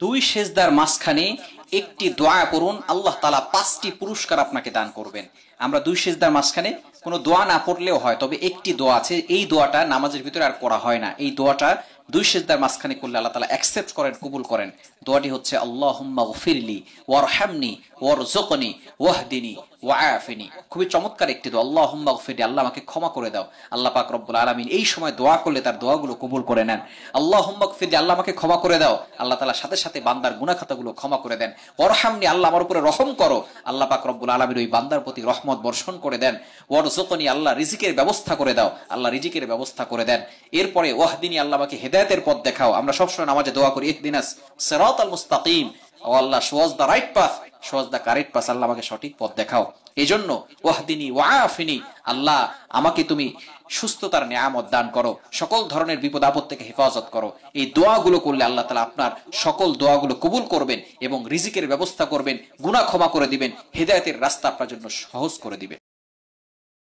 দুই সেজদার মাঝখানে একটি দোয়া পড়ুন, আল্লাহ তাআলা 5টি পুরস্কার আপনাকে দান করবেন। আমরা দুই সেজদার মাঝখানে কোনো দোয়া না পড়লেও হয়, তবে একটি দোয়া আছে, এই দোয়াটা নামাজের ভিতরে আর পড়া হয় না। এই দোয়াটা দুই সেজদার মাঝখানে করলে আল্লাহ তাআলা অ্যাকসেপ্ট করেন, কবুল করেন। দোয়াটি হচ্ছে আল্লাহুম্মা গফিরলি ওয়ারহামনি ওয়ারযুকনি ওয়াহদিনি ওয়াআফিনি। খুবই চমৎকার একটি দোয়া। আল্লাহুম্মা গফিরলি, আল্লাহ আমাকে ক্ষমা করে দাও। আল্লাহ পাক রব্বুল আলামিন এই সময় দোয়া করলে তার দোয়াগুলো কবুল করে নেন। আল্লাহুম্মা গফিরলি, আল্লাহ আমাকে ক্ষমা করে দাও। আল্লাহ তাআলা সাথে সাথে বান্দার গুনাহ খাতাগুলো ক্ষমা করে দেন। ওয়ারহামনি, আল্লাহ আমার উপরে রহম করো। আল্লাহ পাক রব্বুল আলামিন ওই বান্দার প্রতি রহমত বর্ষণ করে দেন। ওয়ারযুকনি, আল্লাহ রিজিকের ব্যবস্থা করে দাও। আল্লাহ রিজিকের ব্যবস্থা করে দেন। এরপরে ওয়াহদিনি, আল্লাহ আমাকে হেদায়েতের পথ দেখাও। আমরা সবসময় নামাজে দোয়া করি ইহদিনাস সিরাতাল মুস্তাকিম, ও আল্লাহ show us the right path, show us the correct path, আল্লাহ আমাকে সঠিক পথ দেখাও। এজন্য ওয়াহদিনি ওয়াআফিনি, আল্লাহ আমাকে তুমি সুস্থতার নিয়ামত দান করো, সকল ধরনের বিপদ আপদ থেকে হেফাজত করো। এই দোয়াগুলো করলে আল্লাহ তাআলা আপনার সকল দোয়াগুলো কবুল করবেন এবং রিজিকের ব্যবস্থা করবেন, গুনাহ ক্ষমা করে দিবেন, হেদায়েতের রাস্তা আপনার জন্য সহজ করে দিবেন।